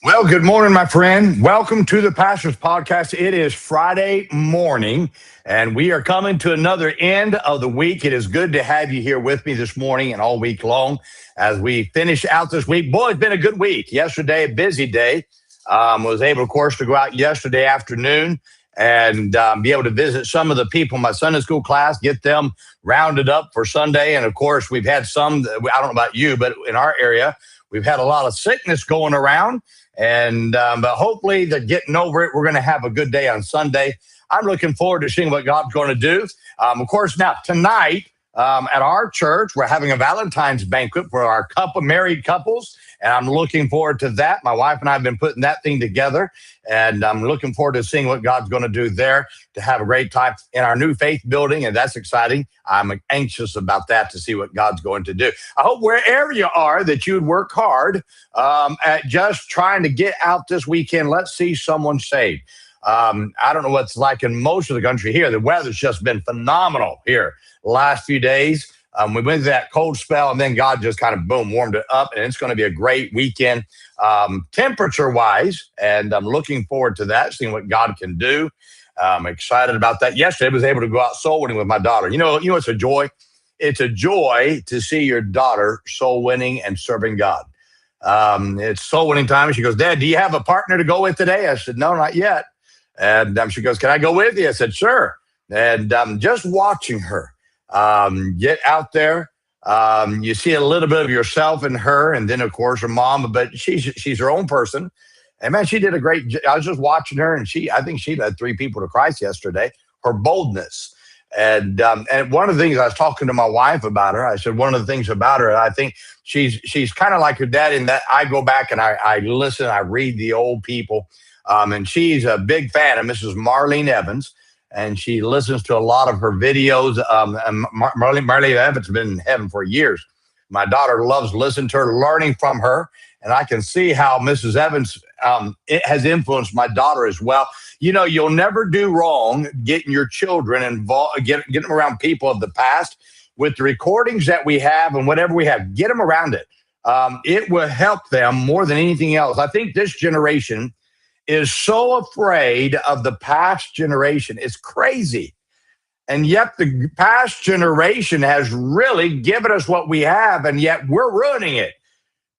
Well, good morning, my friend. Welcome to the Pastor's Podcast. It is Friday morning, and we are coming to another end of the week. It is good to have you here with me this morning and all week long as we finish out this week. Boy, it's been a good week. Yesterday, a busy day. Was able, of course, to go out yesterday afternoon and be able to visit some of the people in my Sunday school class, get them rounded up for Sunday. And, of course, we've had some, I don't know about you, but in our area, we've had a lot of sickness going around. But hopefully they're getting over it. We're going to have a good day on Sunday. I'm looking forward to seeing what God's going to do. Of course, now tonight at our church, we're having a Valentine's banquet for our married couples. And I'm looking forward to that. My wife and I have been putting that thing together. And I'm looking forward to seeing what God's going to do there to have a great time in our new faith building. And that's exciting. I'm anxious about that to see what God's going to do. I hope wherever you are that you would work hard at just trying to get out this weekend. Let's see someone saved. I don't know what it's like in most of the country here. The weather's just been phenomenal here the last few days. We went through that cold spell, and then God just kind of, boom, warmed it up, and it's going to be a great weekend temperature-wise, and I'm looking forward to that, seeing what God can do. I'm excited about that. Yesterday, I was able to go out soul winning with my daughter. You know, it's a joy. It's a joy to see your daughter soul winning and serving God. It's soul winning time. And she goes, Dad, do you have a partner to go with today? I said, no, not yet. And she goes, can I go with you? I said, sure. And just watching her get out there, you see a little bit of yourself in her, and then of course her mom. But she's her own person, and man, she did a great job. I was just watching her, and I think she led 3 people to Christ yesterday. Her boldness, and one of the things I was talking to my wife about her, I said one of the things about her, I think she's kind of like her dad in that I go back and I listen, I read the old people, and she's a big fan of Mrs. Marlene Evans. And she listens to a lot of her videos. And Marlene Evans has been in heaven for years. My daughter loves listening to her, learning from her. And I can see how Mrs. Evans it has influenced my daughter as well. You know, you'll never do wrong getting your children involved, getting them around people of the past. With the recordings that we have and whatever we have, get them around it. It will help them more than anything else. I think this generation is so afraid of the past generation. It's crazy. And yet the past generation has really given us what we have, and yet we're ruining it.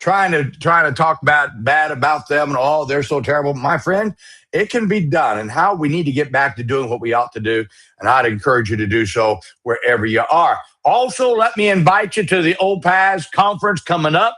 Trying to talk bad about them and oh, they're so terrible. My friend, it can be done. And how we need to get back to doing what we ought to do. And I'd encourage you to do so wherever you are. Also, let me invite you to the OPAS conference coming up.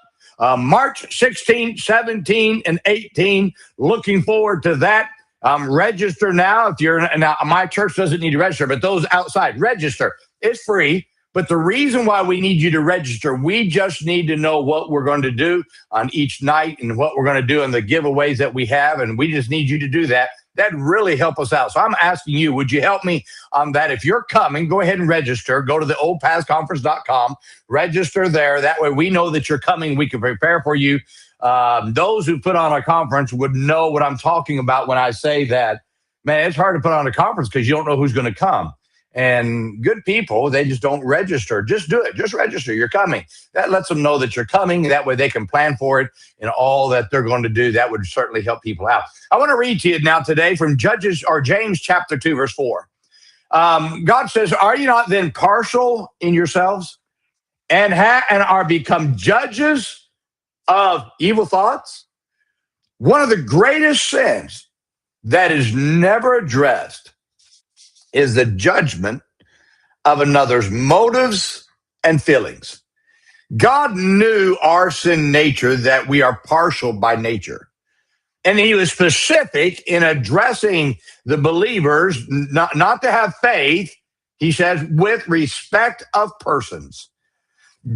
March 16, 17, and 18. Looking forward to that. Register now. Now, my church doesn't need to register, but those outside, register. It's free. But the reason why we need you to register, we just need to know what we're going to do on each night and what we're going to do in the giveaways that we have. And we just need you to do that. That'd really help us out. So I'm asking you, would you help me on that? If you're coming, go ahead and register. Go to the oldpassconference.com, register there. That way we know that you're coming. We can prepare for you. Those who put on a conference would know what I'm talking about when I say that. Man, it's hard to put on a conference because you don't know who's going to come. And good people, they just don't register. Just do it. Just register. You're coming. That lets them know that you're coming. That way they can plan for it and all that they're going to do. That would certainly help people out. I want to read to you now today from James chapter 2, verse 4. God says, are you not then partial in yourselves and are become judges of evil thoughts? One of the greatest sins that is never addressed is the judgment of another's motives and feelings. God knew our sin nature, that we are partial by nature. And he was specific in addressing the believers not to have faith, he says, with respect of persons.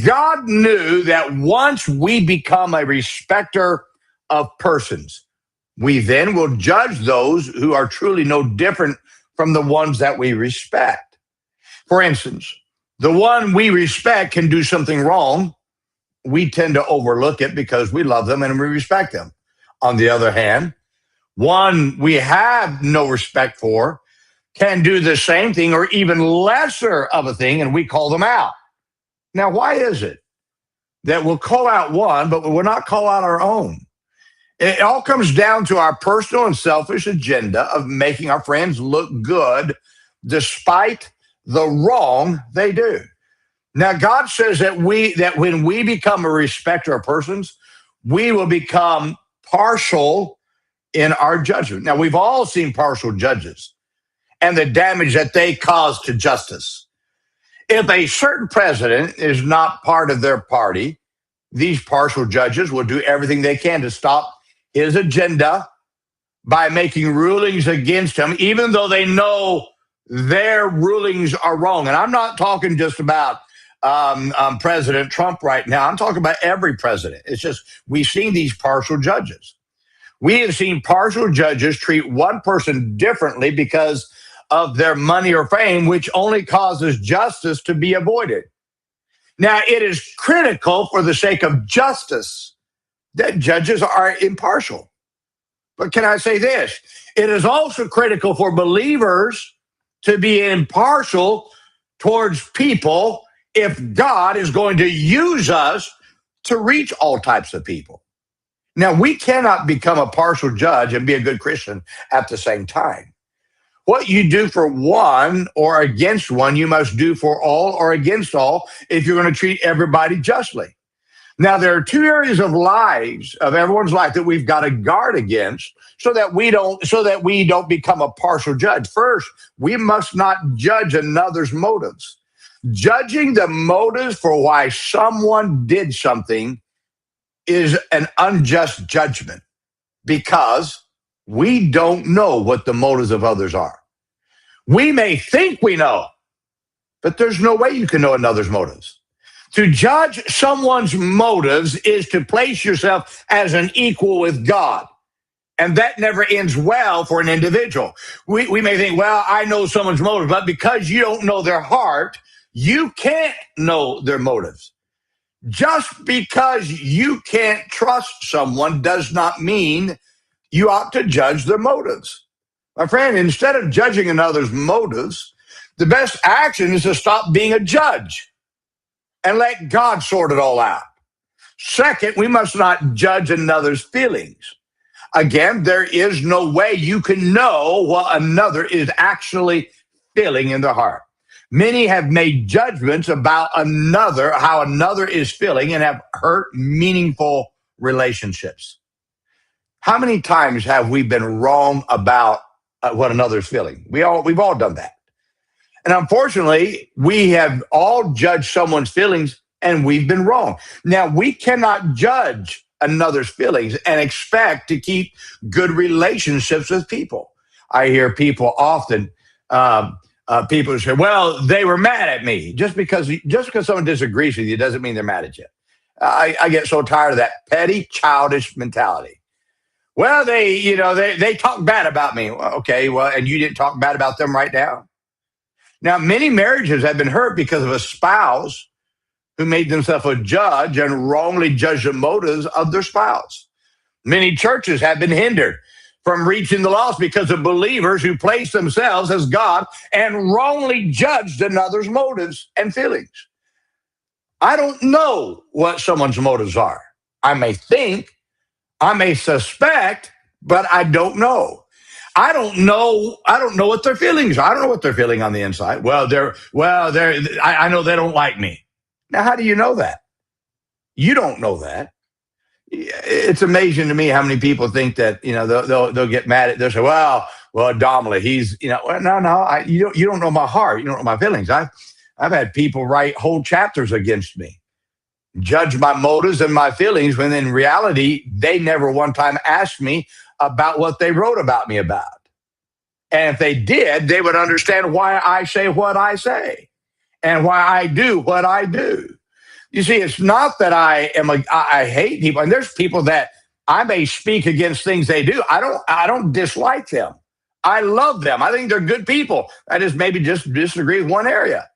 God knew that once we become a respecter of persons, we then will judge those who are truly no different from the ones that we respect. For instance, the one we respect can do something wrong. We tend to overlook it because we love them and we respect them. On the other hand, one we have no respect for can do the same thing or even lesser of a thing, and we call them out. Now, why is it that we'll call out one, but we will not call out our own? It all comes down to our personal and selfish agenda of making our friends look good despite the wrong they do. Now, God says that when we become a respecter of persons, we will become partial in our judgment. Now, we've all seen partial judges and the damage that they cause to justice. If a certain president is not part of their party, these partial judges will do everything they can to stop his agenda by making rulings against him, even though they know their rulings are wrong. And I'm not talking just about President Trump right now. I'm talking about every president. It's just we've seen these partial judges. We have seen partial judges treat one person differently because of their money or fame, which only causes justice to be avoided. Now, it is critical for the sake of justice that judges are impartial. But can I say this? It is also critical for believers to be impartial towards people if God is going to use us to reach all types of people. Now, we cannot become a partial judge and be a good Christian at the same time. What you do for one or against one, you must do for all or against all if you're going to treat everybody justly. Now, there are two areas of lives, of everyone's life, that we've got to guard against so that we don't become a partial judge. First, we must not judge another's motives. Judging the motives for why someone did something is an unjust judgment because we don't know what the motives of others are. We may think we know, but there's no way you can know another's motives. To judge someone's motives is to place yourself as an equal with God. And that never ends well for an individual. We may think, well, I know someone's motives, but because you don't know their heart, you can't know their motives. Just because you can't trust someone does not mean you ought to judge their motives. My friend, instead of judging another's motives, the best action is to stop being a judge and let God sort it all out. Second, we must not judge another's feelings. Again, there is no way you can know what another is actually feeling in their heart. Many have made judgments about another, how another is feeling, and have hurt meaningful relationships. How many times have we been wrong about what another's feeling? We've all done that. And unfortunately, we have all judged someone's feelings and we've been wrong. Now, we cannot judge another's feelings and expect to keep good relationships with people. I hear people often, people say, well, they were mad at me. Just because someone disagrees with you doesn't mean they're mad at you. I get so tired of that petty, childish mentality. Well, they talk bad about me. Well, okay, well, and you didn't talk bad about them right now. Now, many marriages have been hurt because of a spouse who made themselves a judge and wrongly judged the motives of their spouse. Many churches have been hindered from reaching the lost because of believers who placed themselves as God and wrongly judged another's motives and feelings. I don't know what someone's motives are. I may think, I may suspect, but I don't know. I don't know what their feelings are. I don't know what they're feeling on the inside. I know they don't like me. Now, how do you know that? You don't know that. It's amazing to me how many people think that, they'll get mad at, they'll say, well, Donnelly, he's, no, you don't know my heart. You don't know my feelings. I've had people write whole chapters against me, judge my motives and my feelings, when in reality, they never one time asked me about what they wrote about me about. And if they did, they would understand why I say what I say and why I do what I do. You see, it's not that I hate people, and there's people that I may speak against things they do. I don't dislike them. I love them. I think they're good people. I just disagree with one area.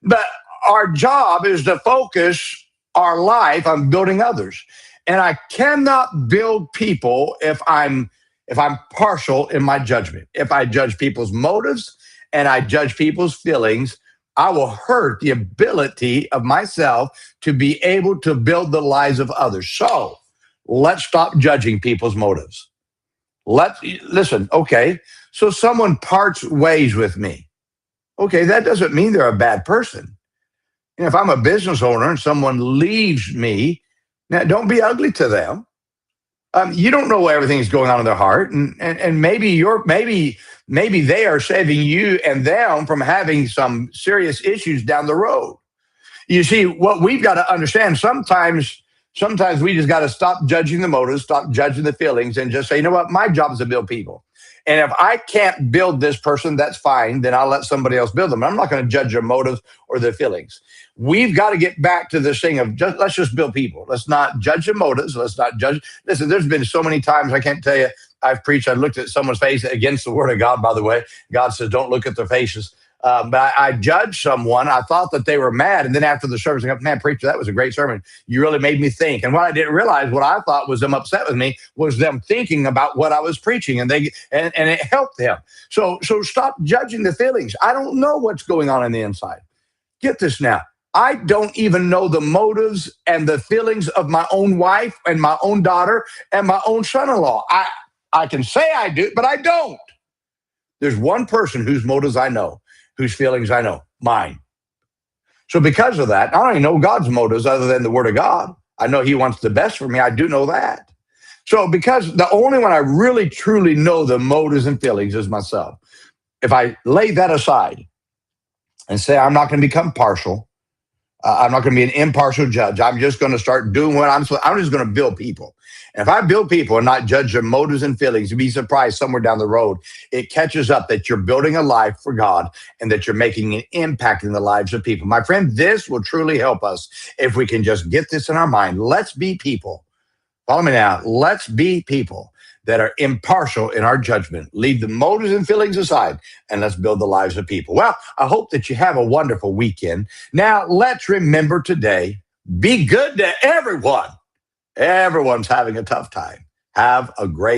But our job is to focus our life on building others. And I cannot build people if I'm partial in my judgment. If I judge people's motives and I judge people's feelings, I will hurt the ability of myself to be able to build the lives of others. So Let's stop judging people's motives. Let's listen, okay. So someone parts ways with me. Okay, that doesn't mean they're a bad person. If I'm a business owner and someone leaves me, now don't be ugly to them. You don't know everything's going on in their heart, and maybe they are saving you and them from having some serious issues down the road. You see, what we've got to understand sometimes we just got to stop judging the motives, stop judging the feelings, and just say, you know what, my job is to build people. And if I can't build this person, that's fine. Then I'll let somebody else build them. I'm not going to judge their motives or their feelings. We've got to get back to this thing of let's just build people. Let's not judge the motives. Let's not judge. Listen, there's been so many times I can't tell you. I've preached. I looked at someone's face against the word of God. By the way, God says don't look at their faces. But I judged someone. I thought that they were mad. And then after the service, I go, man, preacher, that was a great sermon. You really made me think. And what I didn't realize, what I thought was them upset with me, was them thinking about what I was preaching. And it helped them. So stop judging the feelings. I don't know what's going on the inside. Get this now. I don't even know the motives and the feelings of my own wife and my own daughter and my own son-in-law. I can say I do, but I don't. There's one person whose motives I know, whose feelings I know, mine. So because of that, I don't even know God's motives other than the word of God. I know he wants the best for me. I do know that. So because the only one I really truly know the motives and feelings is myself. If I lay that aside and say I'm not going to become partial, I'm not going to be an impartial judge. I'm just going to start doing what I'm just going to build people. And if I build people and not judge their motives and feelings, you'd be surprised somewhere down the road, it catches up that you're building a life for God and that you're making an impact in the lives of people. My friend, this will truly help us if we can just get this in our mind. Let's be people. Follow me now. Let's be people that are impartial in our judgment. Leave the motives and feelings aside, and let's build the lives of people. Well, I hope that you have a wonderful weekend. Now, let's remember today, be good to everyone. Everyone's having a tough time. Have a great